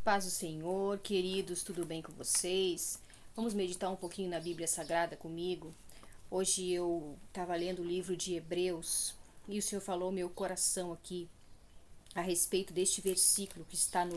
Paz do Senhor, queridos, tudo bem com vocês? Vamos meditar um pouquinho na Bíblia Sagrada comigo. Hoje eu estava lendo o livro de Hebreus e o Senhor falou ao meu coração aqui a respeito deste versículo que está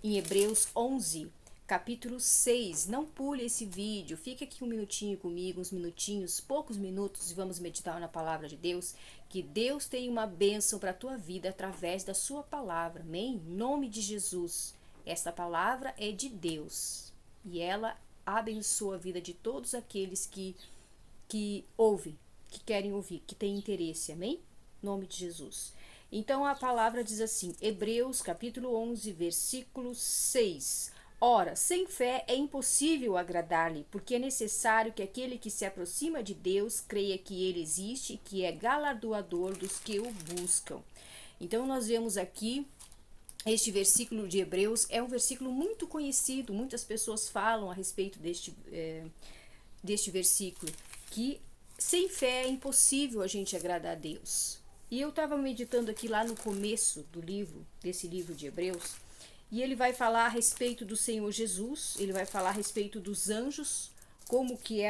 em Hebreus 11, capítulo 6. Não pule esse vídeo, fique aqui um minutinho comigo, uns minutinhos, poucos minutos, e vamos meditar na palavra de Deus. Que Deus tenha uma bênção para a tua vida através da sua palavra, amém? Em nome de Jesus. Esta palavra é de Deus e ela abençoa a vida de todos aqueles que ouvem, que querem ouvir, que têm interesse, amém? Em nome de Jesus. Então a palavra diz assim, Hebreus capítulo 11, versículo 6. Ora, sem fé é impossível agradar-lhe, porque é necessário que aquele que se aproxima de Deus creia que ele existe e que é galardoador dos que o buscam. Então nós vemos aqui, este versículo de Hebreus é um versículo muito conhecido, muitas pessoas falam a respeito deste versículo, que sem fé é impossível a gente agradar a Deus. E eu estava meditando aqui lá no começo desse livro de Hebreus, e ele vai falar a respeito do Senhor Jesus, ele vai falar a respeito dos anjos, como que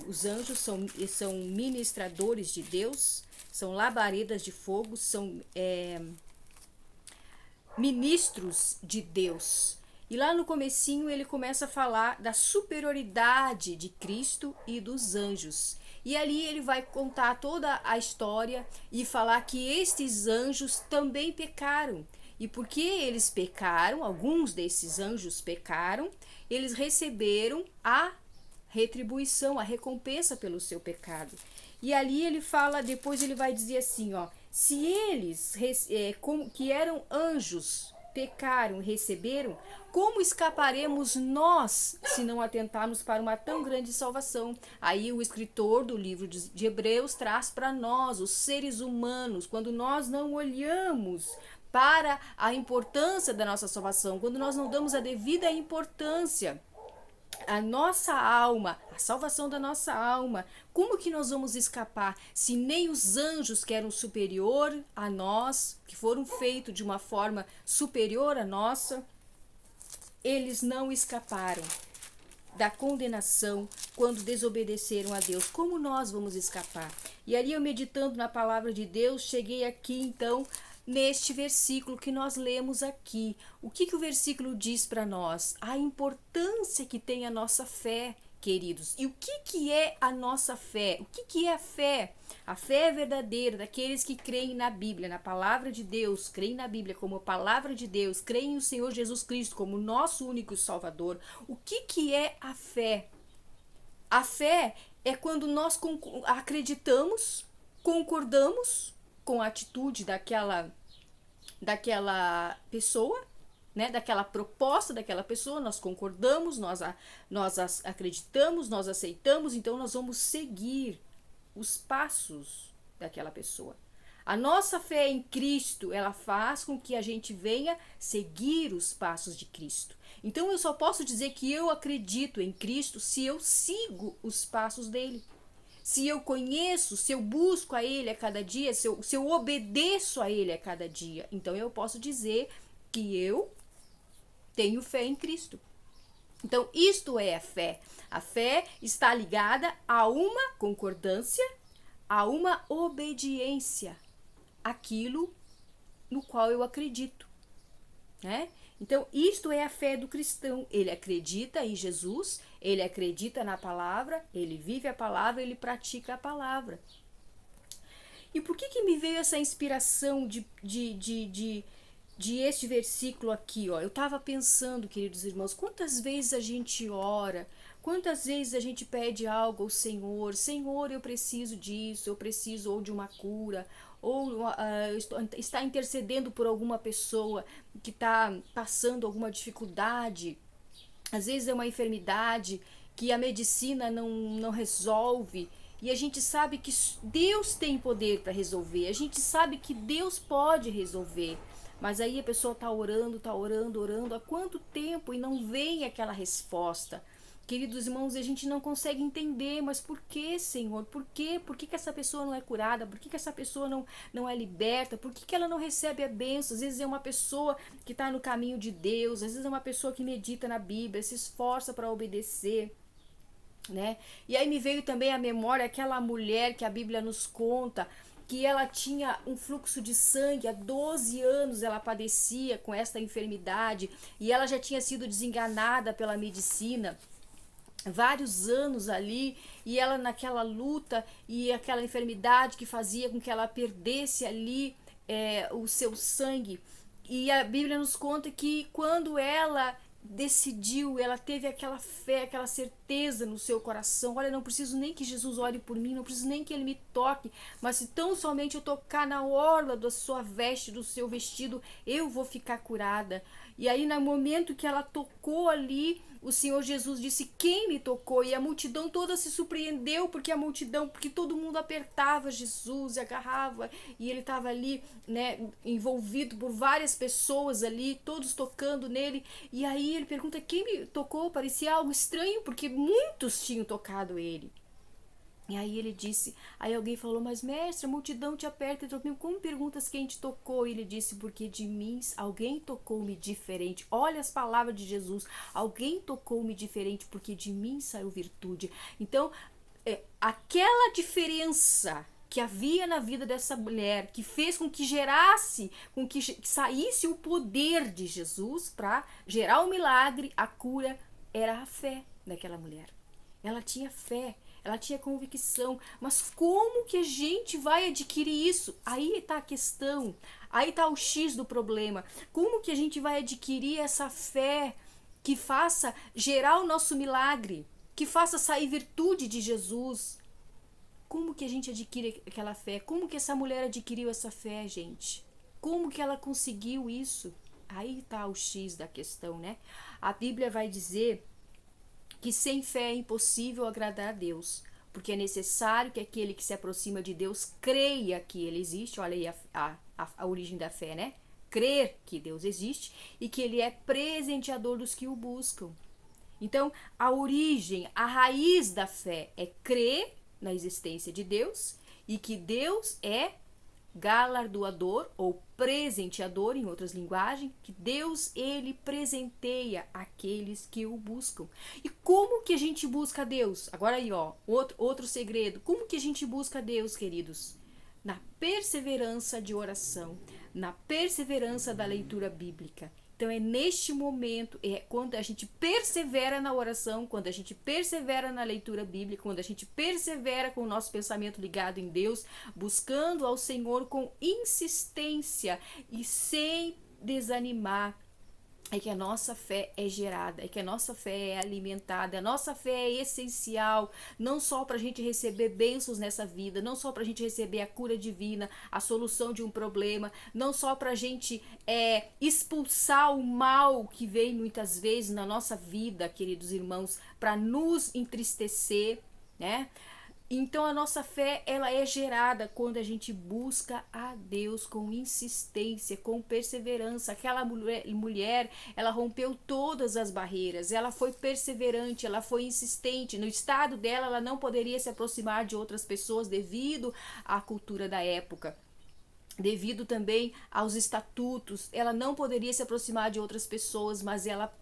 os anjos são ministradores de Deus, são labaredas de fogo, são ministros de Deus. E lá no comecinho ele começa a falar da superioridade de Cristo e dos anjos. E ali ele vai contar toda a história e falar que estes anjos também pecaram. E porque eles pecaram, alguns desses anjos pecaram, eles receberam a retribuição, a recompensa pelo seu pecado. E ali ele fala, depois ele vai dizer assim, ó, se eles que eram anjos pecaram e receberam, como escaparemos nós se não atentarmos para uma tão grande salvação? Aí o escritor do livro de Hebreus traz para nós, os seres humanos, quando nós não olhamos para a importância da nossa salvação, quando nós não damos a devida importância a nossa alma, a salvação da nossa alma, como que nós vamos escapar se nem os anjos que eram superior a nós, que foram feitos de uma forma superior à nossa, eles não escaparam da condenação quando desobedeceram a Deus? Como nós vamos escapar? E ali eu meditando na palavra de Deus, cheguei aqui então neste versículo que nós lemos aqui. O que o versículo diz para nós? A importância que tem a nossa fé, queridos. E o que é a nossa fé? O que é a fé? A fé é verdadeira daqueles que creem na Bíblia, na palavra de Deus, creem na Bíblia como a palavra de Deus, creem no Senhor Jesus Cristo como nosso único Salvador. O que é a fé? A fé é quando nós acreditamos, concordamos com a atitude daquela pessoa, né, daquela proposta daquela pessoa, nós concordamos, nós acreditamos, nós aceitamos, então nós vamos seguir os passos daquela pessoa. A nossa fé em Cristo, ela faz com que a gente venha seguir os passos de Cristo. Então eu só posso dizer que eu acredito em Cristo se eu sigo os passos dele. Se eu conheço, se eu busco a ele a cada dia, se eu obedeço a ele a cada dia, então eu posso dizer que eu tenho fé em Cristo. Então isto é a fé. A fé está ligada a uma concordância, a uma obediência àquilo no qual eu acredito, né? Então, isto é a fé do cristão. Ele acredita em Jesus, ele acredita na palavra, ele vive a palavra, ele pratica a palavra. E por que me veio essa inspiração de este versículo aqui, ó? Eu estava pensando, queridos irmãos, quantas vezes a gente ora, quantas vezes a gente pede algo ao Senhor, Senhor, eu preciso disso, eu preciso ou de uma cura, ou está intercedendo por alguma pessoa que está passando alguma dificuldade, às vezes é uma enfermidade que a medicina não resolve, e a gente sabe que Deus tem poder para resolver, a gente sabe que Deus pode resolver, mas aí a pessoa está orando há quanto tempo e não vem aquela resposta. Queridos irmãos, a gente não consegue entender, mas por que, Senhor? Por quê? Por que que essa pessoa não é curada? Por que que essa pessoa não é liberta? Por que que ela não recebe a bênção? Às vezes é uma pessoa que está no caminho de Deus, às vezes é uma pessoa que medita na Bíblia, se esforça para obedecer, né? E aí me veio também à memória aquela mulher que a Bíblia nos conta, que ela tinha um fluxo de sangue, há 12 anos ela padecia com esta enfermidade, e ela já tinha sido desenganada pela medicina, vários anos ali, e ela naquela luta e aquela enfermidade que fazia com que ela perdesse ali o seu sangue. E a Bíblia nos conta que quando ela decidiu, ela teve aquela fé, aquela certeza no seu coração: olha, não preciso nem que Jesus ore por mim, não preciso nem que ele me toque, mas se tão somente eu tocar na orla da sua veste, do seu vestido, eu vou ficar curada. E aí no momento que ela tocou ali, o Senhor Jesus disse: quem me tocou? E a multidão toda se surpreendeu, porque todo mundo apertava Jesus e agarrava, e ele estava ali, né, envolvido por várias pessoas ali, todos tocando nele. E aí ele pergunta: quem me tocou? Parecia algo estranho, porque muitos tinham tocado ele. E aí ele disse, aí alguém falou: mas mestre, a multidão te aperta e toca, como perguntas quem te tocou? E ele disse: porque de mim alguém tocou-me diferente. Olha as palavras de Jesus: alguém tocou-me diferente, porque de mim saiu virtude. Então, aquela diferença que havia na vida dessa mulher, que fez com que gerasse, com que saísse o poder de Jesus para gerar o milagre, a cura, era a fé daquela mulher. Ela tinha fé, ela tinha convicção, mas como que a gente vai adquirir isso? Aí está a questão, aí está o X do problema. Como que a gente vai adquirir essa fé que faça gerar o nosso milagre, que faça sair virtude de Jesus? Como que a gente adquire aquela fé? Como que essa mulher adquiriu essa fé, gente? Como que ela conseguiu isso? Aí está o X da questão, né? A Bíblia vai dizer que sem fé é impossível agradar a Deus, porque é necessário que aquele que se aproxima de Deus creia que ele existe. Olha aí a origem da fé, né? Crer que Deus existe e que ele é presenteador dos que o buscam. Então, a origem, a raiz da fé é crer na existência de Deus e que Deus é galardoador ou presenteador, em outras linguagens, que Deus, ele presenteia aqueles que o buscam. E como que a gente busca Deus? Agora aí, ó, outro segredo. Como que a gente busca Deus, queridos? Na perseverança de oração, na perseverança da leitura bíblica. Então é neste momento, é quando a gente persevera na oração, quando a gente persevera na leitura bíblica, quando a gente persevera com o nosso pensamento ligado em Deus, buscando ao Senhor com insistência e sem desanimar, é que a nossa fé é gerada, é que a nossa fé é alimentada, a nossa fé é essencial, não só para a gente receber bênçãos nessa vida, não só para a gente receber a cura divina, a solução de um problema, não só para a gente expulsar o mal que vem muitas vezes na nossa vida, queridos irmãos, para nos entristecer, né? Então a nossa fé, ela é gerada quando a gente busca a Deus com insistência, com perseverança. Aquela mulher, ela rompeu todas as barreiras, ela foi perseverante, ela foi insistente. No estado dela, ela não poderia se aproximar de outras pessoas devido à cultura da época. Devido também aos estatutos, ela não poderia se aproximar de outras pessoas, mas ela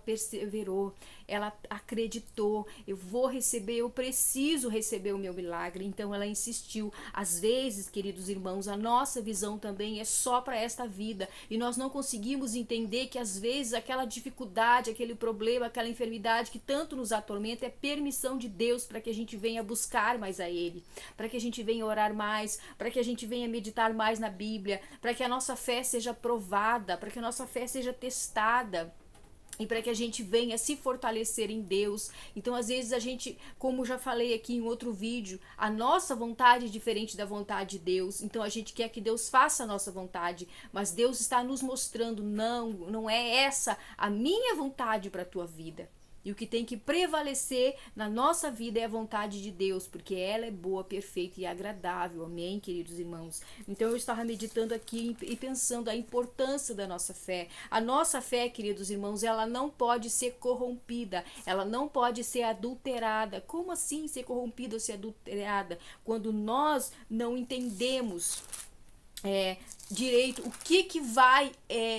perseverou, ela acreditou: eu vou receber, eu preciso receber o meu milagre. Então ela insistiu. Às vezes, queridos irmãos, a nossa visão também é só para esta vida, e nós não conseguimos entender que às vezes aquela dificuldade, aquele problema, aquela enfermidade que tanto nos atormenta é permissão de Deus para que a gente venha buscar mais a Ele, para que a gente venha orar mais, para que a gente venha meditar mais na Bíblia, para que a nossa fé seja provada, para que a nossa fé seja testada, e para que a gente venha se fortalecer em Deus. Então, às vezes a gente, como já falei aqui em outro vídeo, a nossa vontade é diferente da vontade de Deus. Então a gente quer que Deus faça a nossa vontade, mas Deus está nos mostrando: não é essa a minha vontade para a tua vida. E o que tem que prevalecer na nossa vida é a vontade de Deus, porque ela é boa, perfeita e agradável. Amém, queridos irmãos? Então eu estava meditando aqui e pensando a importância da nossa fé. A nossa fé, queridos irmãos, ela não pode ser corrompida, ela não pode ser adulterada. Como assim ser corrompida ou ser adulterada? Quando nós não entendemos direito o que vai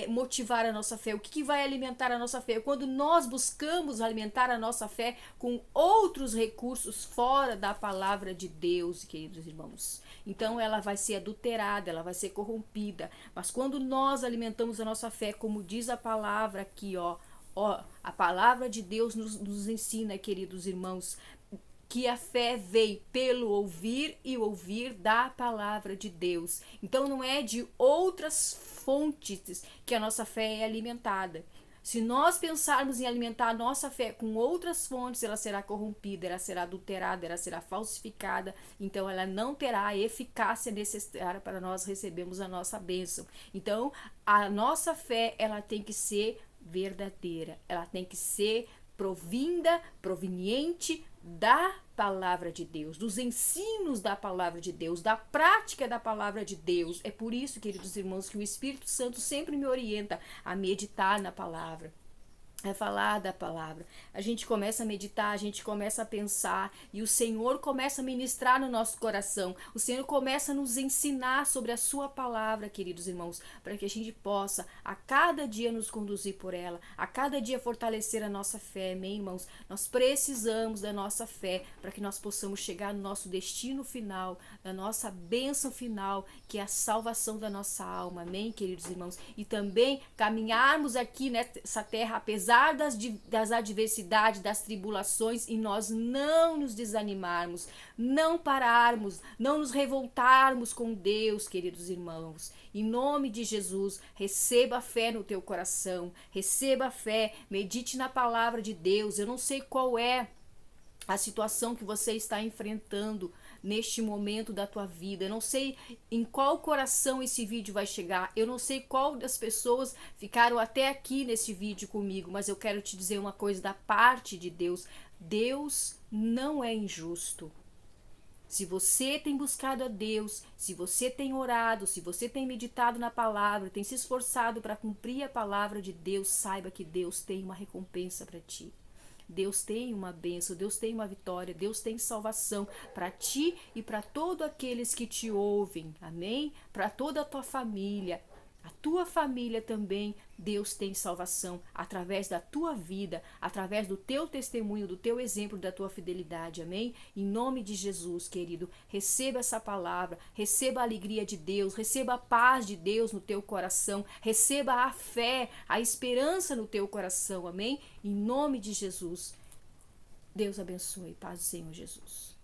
motivar a nossa fé, o que vai alimentar a nossa fé. Quando nós buscamos alimentar a nossa fé com outros recursos fora da palavra de Deus, queridos irmãos, então ela vai ser adulterada, ela vai ser corrompida. Mas quando nós alimentamos a nossa fé, como diz a palavra aqui, a palavra de Deus nos ensina, queridos irmãos, que a fé vem pelo ouvir e ouvir da palavra de Deus. Então não é de outras fontes que a nossa fé é alimentada. Se nós pensarmos em alimentar a nossa fé com outras fontes, ela será corrompida, ela será adulterada, ela será falsificada, então ela não terá a eficácia necessária para nós recebermos a nossa bênção. Então, a nossa fé, ela tem que ser verdadeira, ela tem que ser proveniente da palavra de Deus, dos ensinos da palavra de Deus, da prática da palavra de Deus. É por isso, queridos irmãos, que o Espírito Santo sempre me orienta a meditar na palavra, é falar da palavra. A gente começa a meditar, a gente começa a pensar e o Senhor começa a ministrar no nosso coração. O Senhor começa a nos ensinar sobre a sua palavra, queridos irmãos, para que a gente possa a cada dia nos conduzir por ela, a cada dia fortalecer a nossa fé, amém, irmãos? Nós precisamos da nossa fé para que nós possamos chegar no nosso destino final, na nossa bênção final, que é a salvação da nossa alma, amém, queridos irmãos? E também caminharmos aqui nessa terra, apesar das adversidades, das tribulações, e nós não nos desanimarmos, não pararmos, não nos revoltarmos com Deus, queridos irmãos. Em nome de Jesus, receba a fé no teu coração, receba a fé, medite na palavra de Deus. Eu não sei qual é a situação que você está enfrentando neste momento da tua vida. Eu não sei em qual coração esse vídeo vai chegar. Eu não sei qual das pessoas ficaram até aqui nesse vídeo comigo, mas eu quero te dizer uma coisa da parte de Deus. Deus não é injusto. Se você tem buscado a Deus, se você tem orado, se você tem meditado na palavra, tem se esforçado para cumprir a palavra de Deus, saiba que Deus tem uma recompensa para ti. Deus tem uma bênção, Deus tem uma vitória, Deus tem salvação para ti e para todos aqueles que te ouvem, amém? Para toda a tua família. A tua família também, Deus tem salvação através da tua vida, através do teu testemunho, do teu exemplo, da tua fidelidade, amém? Em nome de Jesus, querido, receba essa palavra, receba a alegria de Deus, receba a paz de Deus no teu coração, receba a fé, a esperança no teu coração, amém? Em nome de Jesus, Deus abençoe, paz do Senhor Jesus.